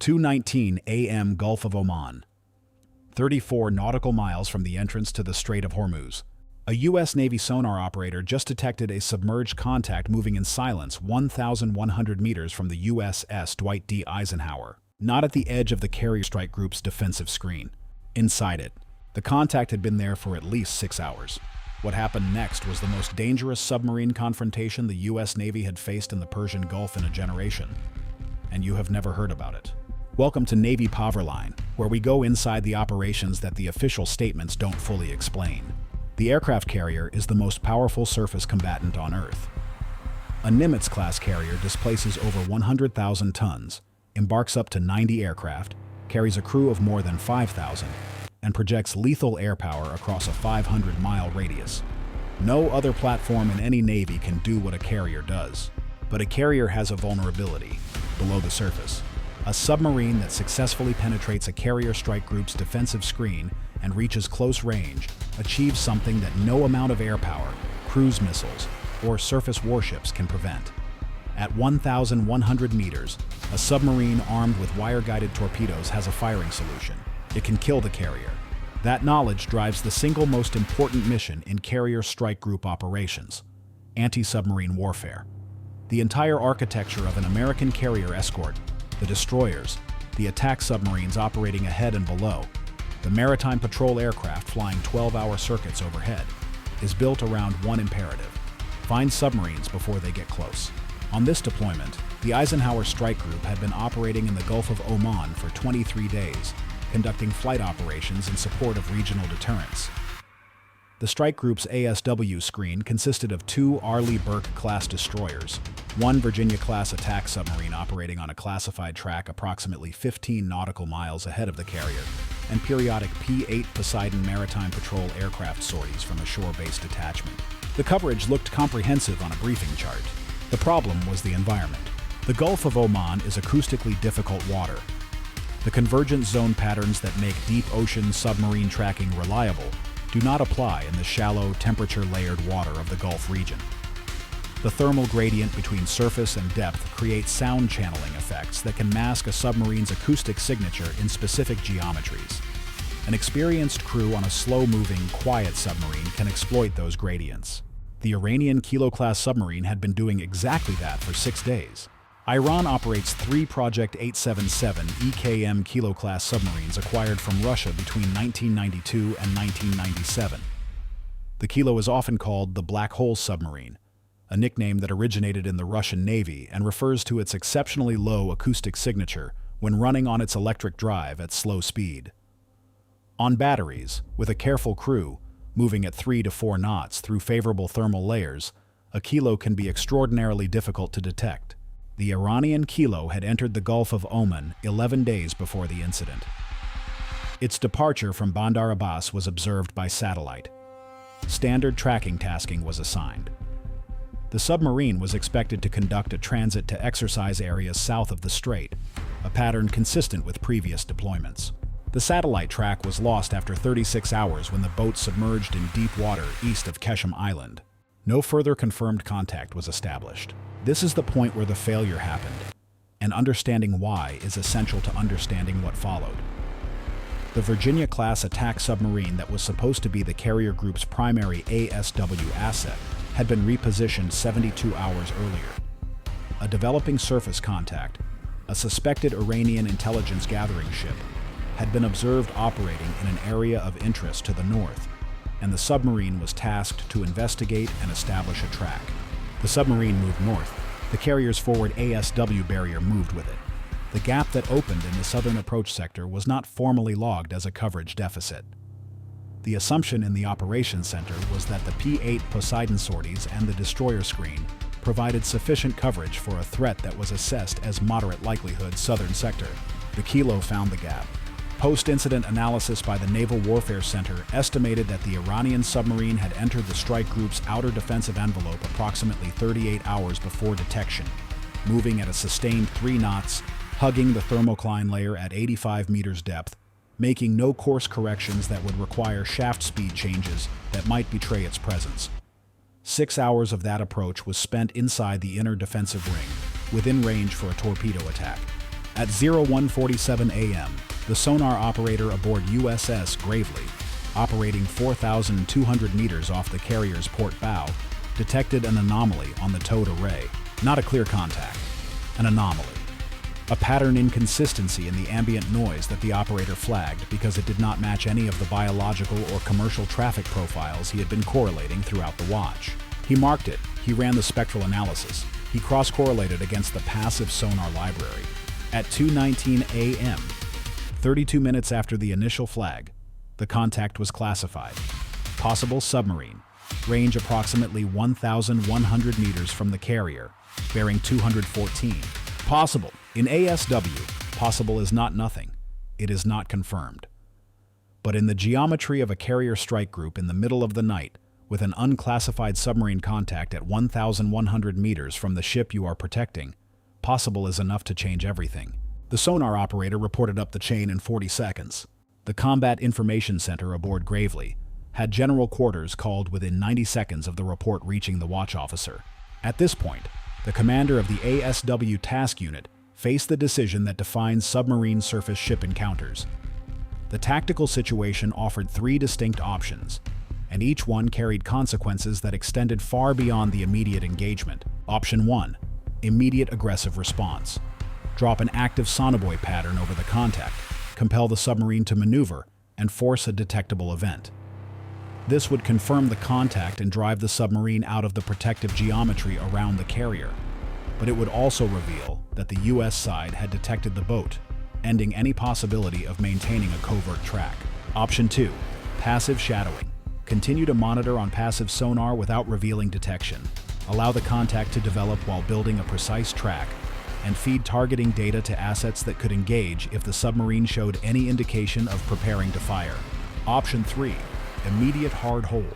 2:19 a.m. Gulf of Oman, 34 nautical miles from the entrance to the Strait of Hormuz. A U.S. Navy sonar operator just detected a submerged contact moving in silence 1,100 meters from the USS Dwight D. Eisenhower, not at the edge of the carrier strike group's defensive screen. Inside it, the contact had been there for at least 6 hours. What happened next was the most dangerous submarine confrontation the U.S. Navy had faced in the Persian Gulf in a generation. And you have never heard about it. Welcome to Navy Poverline, where we go inside the operations that the official statements don't fully explain. The aircraft carrier is the most powerful surface combatant on Earth. A Nimitz-class carrier displaces over 100,000 tons, embarks up to 90 aircraft, carries a crew of more than 5,000, and projects lethal air power across a 500-mile radius. No other platform in any navy can do what a carrier does. But a carrier has a vulnerability below the surface. A submarine that successfully penetrates a carrier strike group's defensive screen and reaches close range achieves something that no amount of air power, cruise missiles, or surface warships can prevent. At 1,100 meters, a submarine armed with wire-guided torpedoes has a firing solution. It can kill the carrier. That knowledge drives the single most important mission in carrier strike group operations: anti-submarine warfare. The entire architecture of an American carrier escort, the destroyers, the attack submarines operating ahead and below, the maritime patrol aircraft flying 12-hour circuits overhead, is built around one imperative: find submarines before they get close. On this deployment, the Eisenhower strike group had been operating in the Gulf of Oman for 23 days, conducting flight operations in support of regional deterrence. The strike group's ASW screen consisted of 2 Arleigh Burke-class destroyers, 1 Virginia-class attack submarine operating on a classified track approximately 15 nautical miles ahead of the carrier, and periodic P-8 Poseidon maritime patrol aircraft sorties from a shore-based detachment. The coverage looked comprehensive on a briefing chart. The problem was the environment. The Gulf of Oman is acoustically difficult water. The convergent zone patterns that make deep ocean submarine tracking reliable do not apply in the shallow, temperature-layered water of the Gulf region. The thermal gradient between surface and depth creates sound channeling effects that can mask a submarine's acoustic signature in specific geometries. An experienced crew on a slow-moving, quiet submarine can exploit those gradients. The Iranian Kilo-class submarine had been doing exactly that for 6 days. Iran operates 3 Project 877 EKM Kilo-class submarines acquired from Russia between 1992 and 1997. The Kilo is often called the Black Hole submarine, a nickname that originated in the Russian Navy and refers to its exceptionally low acoustic signature when running on its electric drive at slow speed. On batteries, with a careful crew, moving at 3 to 4 knots through favorable thermal layers, a Kilo can be extraordinarily difficult to detect. The Iranian Kilo had entered the Gulf of Oman 11 days before the incident. Its departure from Bandar Abbas was observed by satellite. Standard tracking tasking was assigned. The submarine was expected to conduct a transit to exercise areas south of the strait, a pattern consistent with previous deployments. The satellite track was lost after 36 hours when the boat submerged in deep water east of Keshem Island. No further confirmed contact was established. This is the point where the failure happened, and understanding why is essential to understanding what followed. The Virginia-class attack submarine that was supposed to be the carrier group's primary ASW asset had been repositioned 72 hours earlier. A developing surface contact, a suspected Iranian intelligence gathering ship, had been observed operating in an area of interest to the north, and the submarine was tasked to investigate and establish a track. The submarine moved north. The carrier's forward ASW barrier moved with it. The gap that opened in the southern approach sector was not formally logged as a coverage deficit. The assumption in the operations center was that the P-8 Poseidon sorties and the destroyer screen provided sufficient coverage for a threat that was assessed as moderate likelihood southern sector. The Kilo found the gap. Post-incident analysis by the Naval Warfare Center estimated that the Iranian submarine had entered the strike group's outer defensive envelope approximately 38 hours before detection, moving at a sustained 3 knots, hugging the thermocline layer at 85 meters depth, making no course corrections that would require shaft speed changes that might betray its presence. 6 hours of that approach was spent inside the inner defensive ring, within range for a torpedo attack. At 01:47 a.m., the sonar operator aboard USS Gravely, operating 4,200 meters off the carrier's port bow, detected an anomaly on the towed array. Not a clear contact, an anomaly. A pattern inconsistency in the ambient noise that the operator flagged because it did not match any of the biological or commercial traffic profiles he had been correlating throughout the watch. He marked it, he ran the spectral analysis, he cross-correlated against the passive sonar library. At 2:19 a.m., 32 minutes after the initial flag, the contact was classified. Possible submarine, range approximately 1,100 meters from the carrier, bearing 214. Possible. In ASW, possible is not nothing. It is not confirmed. But in the geometry of a carrier strike group in the middle of the night, with an unclassified submarine contact at 1,100 meters from the ship you are protecting, possible is enough to change everything. The sonar operator reported up the chain in 40 seconds. The Combat Information Center aboard Gravely had general quarters called within 90 seconds of the report reaching the watch officer. At this point, the commander of the ASW task unit faced the decision that defines submarine surface ship encounters. The tactical situation offered 3 distinct options, and each one carried consequences that extended far beyond the immediate engagement. Option 1. Immediate aggressive response. Drop an active sonobuoy pattern over the contact, compel the submarine to maneuver, and force a detectable event. This would confirm the contact and drive the submarine out of the protective geometry around the carrier. But it would also reveal that the U.S. side had detected the boat, ending any possibility of maintaining a covert track. Option 2. Passive shadowing. Continue to monitor on passive sonar without revealing detection. Allow the contact to develop while building a precise track, and feed targeting data to assets that could engage if the submarine showed any indication of preparing to fire. Option 3. Immediate hard hold.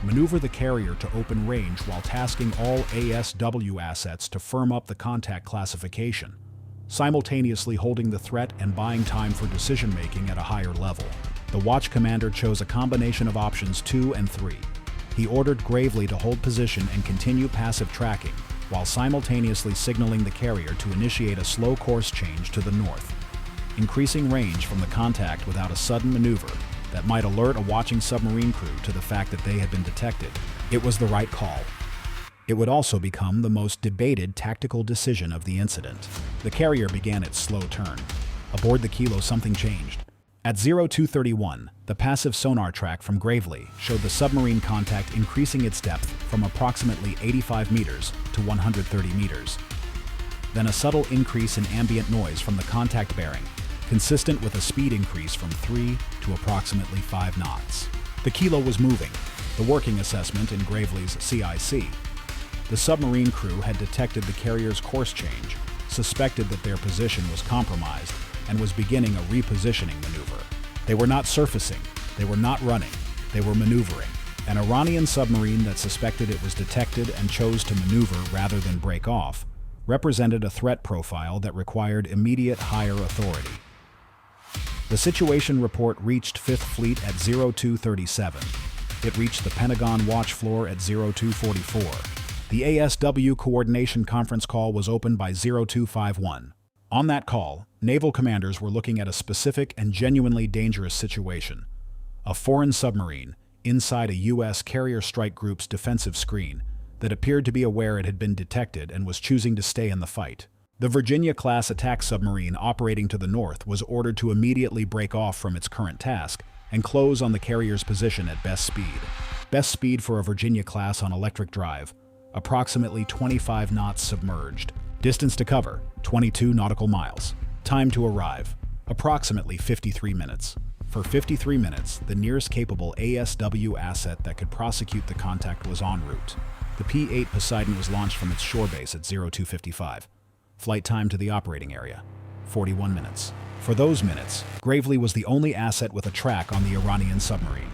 Maneuver the carrier to open range while tasking all ASW assets to firm up the contact classification, simultaneously holding the threat and buying time for decision-making at a higher level. The watch commander chose a combination of options 2 and 3. He ordered Gravely to hold position and continue passive tracking, while simultaneously signaling the carrier to initiate a slow course change to the north, increasing range from the contact without a sudden maneuver that might alert a watching submarine crew to the fact that they had been detected. It was the right call. It would also become the most debated tactical decision of the incident. The carrier began its slow turn. Aboard the Kilo, something changed. At 02:31, the passive sonar track from Gravely showed the submarine contact increasing its depth from approximately 85 meters to 130 meters. Then a subtle increase in ambient noise from the contact bearing, consistent with a speed increase from 3 to approximately 5 knots. The Kilo was moving, the working assessment in Gravely's CIC. The submarine crew had detected the carrier's course change, suspected that their position was compromised, and was beginning a repositioning maneuver. They were not surfacing, they were not running, they were maneuvering. An Iranian submarine that suspected it was detected and chose to maneuver rather than break off represented a threat profile that required immediate higher authority. The situation report reached 5th Fleet at 02:37. It reached the Pentagon watch floor at 02:44. The ASW coordination conference call was opened by 0251. On that call, naval commanders were looking at a specific and genuinely dangerous situation. A foreign submarine inside a U.S. carrier strike group's defensive screen that appeared to be aware it had been detected and was choosing to stay in the fight. The Virginia-class attack submarine operating to the north was ordered to immediately break off from its current task and close on the carrier's position at best speed. Best speed for a Virginia-class on electric drive, approximately 25 knots submerged. Distance to cover, 22 nautical miles. Time to arrive, approximately 53 minutes. For 53 minutes, the nearest capable ASW asset that could prosecute the contact was en route. The P-8 Poseidon was launched from its shore base at 0255. Flight time to the operating area, 41 minutes. For those minutes, Gravely was the only asset with a track on the Iranian submarine.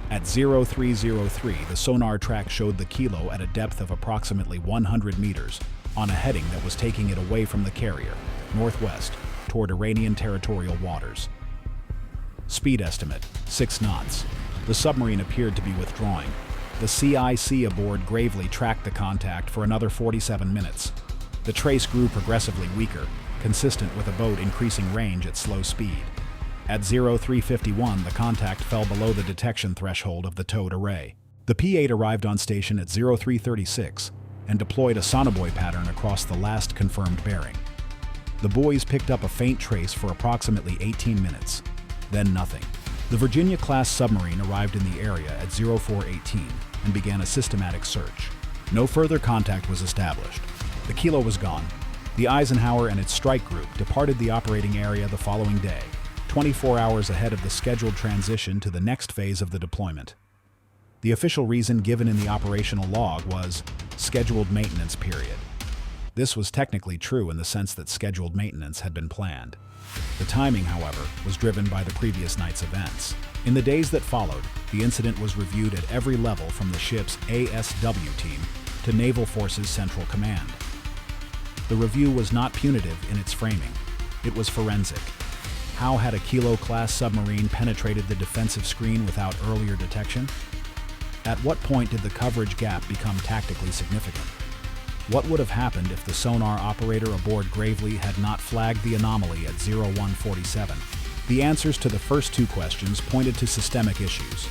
At 0303, the sonar track showed the Kilo at a depth of approximately 100 meters on a heading that was taking it away from the carrier, northwest, toward Iranian territorial waters. Speed estimate, 6 knots. The submarine appeared to be withdrawing. The CIC aboard Gravely tracked the contact for another 47 minutes. The trace grew progressively weaker, consistent with a boat increasing range at slow speed. At 0351, the contact fell below the detection threshold of the towed array. The P-8 arrived on station at 0336 and deployed a sonobuoy pattern across the last confirmed bearing. The buoys picked up a faint trace for approximately 18 minutes, then nothing. The Virginia-class submarine arrived in the area at 0418 and began a systematic search. No further contact was established. The Kilo was gone. The Eisenhower and its strike group departed the operating area the following day, 24 hours ahead of the scheduled transition to the next phase of the deployment. The official reason given in the operational log was scheduled maintenance period. This was technically true in the sense that scheduled maintenance had been planned. The timing, however, was driven by the previous night's events. In the days that followed, the incident was reviewed at every level from the ship's ASW team to Naval Forces Central Command. The review was not punitive in its framing. It was forensic. How had a Kilo-class submarine penetrated the defensive screen without earlier detection? At what point did the coverage gap become tactically significant? What would have happened if the sonar operator aboard Gravely had not flagged the anomaly at 0147? The answers to the first two questions pointed to systemic issues: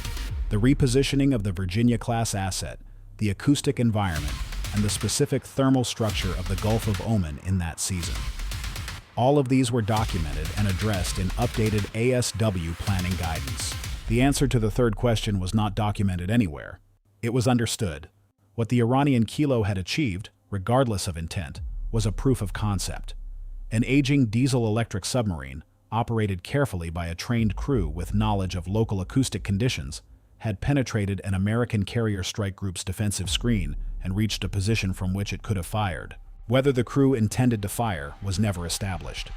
the repositioning of the Virginia-class asset, the acoustic environment, and the specific thermal structure of the Gulf of Oman in that season. All of these were documented and addressed in updated ASW planning guidance. The answer to the third question was not documented anywhere. It was understood. What the Iranian Kilo had achieved, regardless of intent, was a proof of concept. An aging diesel-electric submarine, operated carefully by a trained crew with knowledge of local acoustic conditions, had penetrated an American carrier strike group's defensive screen and reached a position from which it could have fired. Whether the crew intended to fire was never established.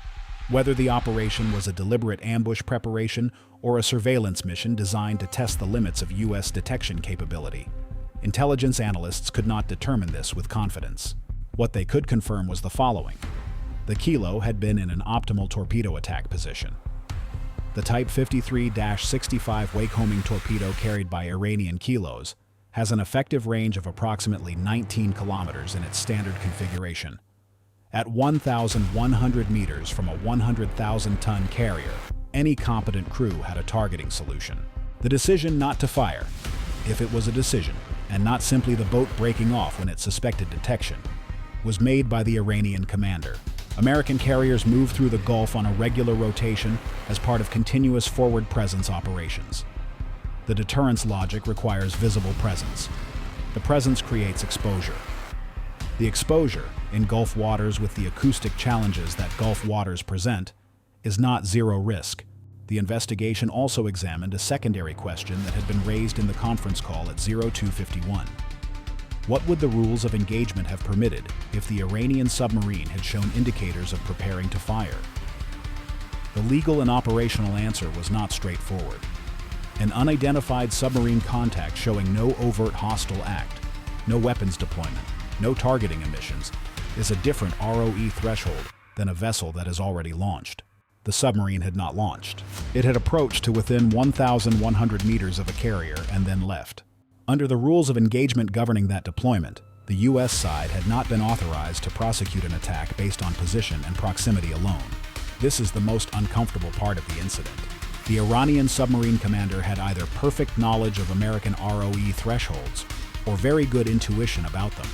Whether the operation was a deliberate ambush preparation or a surveillance mission designed to test the limits of U.S. detection capability, intelligence analysts could not determine this with confidence. What they could confirm was the following. The Kilo had been in an optimal torpedo attack position. The Type 53-65 wake-homing torpedo carried by Iranian Kilos has an effective range of approximately 19 kilometers in its standard configuration. At 1,100 meters from a 100,000-ton carrier, any competent crew had a targeting solution. The decision not to fire, if it was a decision, and not simply the boat breaking off when it suspected detection, was made by the Iranian commander. American carriers move through the Gulf on a regular rotation as part of continuous forward presence operations. The deterrence logic requires visible presence. The presence creates exposure. The exposure, in Gulf waters with the acoustic challenges that Gulf waters present, is not zero risk. The investigation also examined a secondary question that had been raised in the conference call at 0251. What would the rules of engagement have permitted if the Iranian submarine had shown indicators of preparing to fire? The legal and operational answer was not straightforward. An unidentified submarine contact showing no overt hostile act, no weapons deployment, no targeting emissions, is a different ROE threshold than a vessel that has already launched. The submarine had not launched. It had approached to within 1,100 meters of a carrier and then left. Under the rules of engagement governing that deployment, the U.S. side had not been authorized to prosecute an attack based on position and proximity alone. This is the most uncomfortable part of the incident. The Iranian submarine commander had either perfect knowledge of American ROE thresholds or very good intuition about them.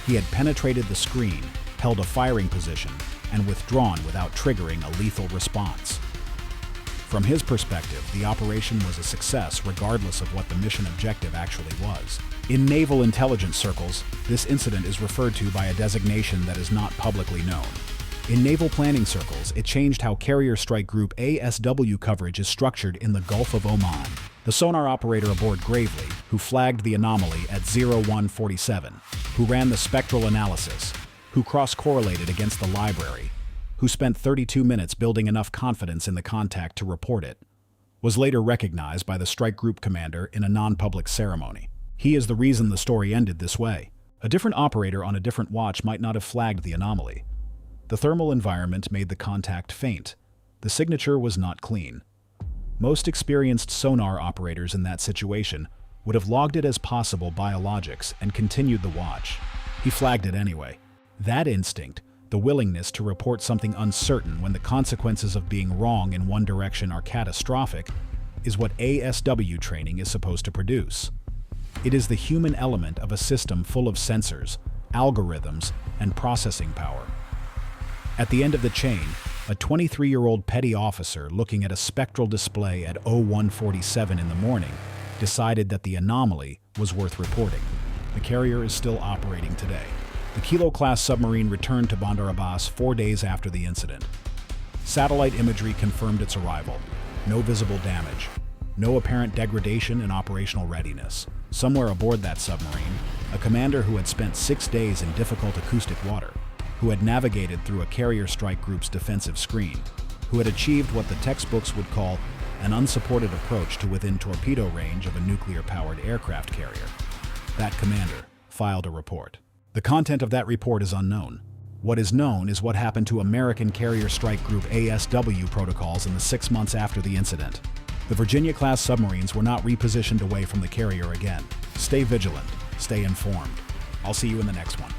He had penetrated the screen, held a firing position, and withdrawn without triggering a lethal response. From his perspective, the operation was a success regardless of what the mission objective actually was. In naval intelligence circles, this incident is referred to by a designation that is not publicly known. In naval planning circles, it changed how Carrier Strike Group ASW coverage is structured in the Gulf of Oman. The sonar operator aboard Gravely, who flagged the anomaly at 0147, who ran the spectral analysis, who cross-correlated against the library, who spent 32 minutes building enough confidence in the contact to report it, was later recognized by the strike group commander in a non-public ceremony. He is the reason the story ended this way. A different operator on a different watch might not have flagged the anomaly. The thermal environment made the contact faint. The signature was not clean. Most experienced sonar operators in that situation would have logged it as possible biologics and continued the watch. He flagged it anyway. That instinct, The willingness to report something uncertain when the consequences of being wrong in one direction are catastrophic is what ASW training is supposed to produce. It is the human element of a system full of sensors, algorithms, and processing power. At the end of the chain, a 23-year-old petty officer looking at a spectral display at 0147 in the morning decided that the anomaly was worth reporting. The carrier is still operating today. The Kilo-class submarine returned to Bandar Abbas 4 days after the incident. Satellite imagery confirmed its arrival. No visible damage. No apparent degradation in operational readiness. Somewhere aboard that submarine, a commander who had spent 6 days in difficult acoustic water, who had navigated through a carrier strike group's defensive screen, who had achieved what the textbooks would call an unsupported approach to within torpedo range of a nuclear-powered aircraft carrier. That commander filed a report. The content of that report is unknown. What is known is what happened to American Carrier Strike Group ASW protocols in the 6 months after the incident. The Virginia-class submarines were not repositioned away from the carrier again. Stay vigilant. Stay informed. I'll see you in the next one.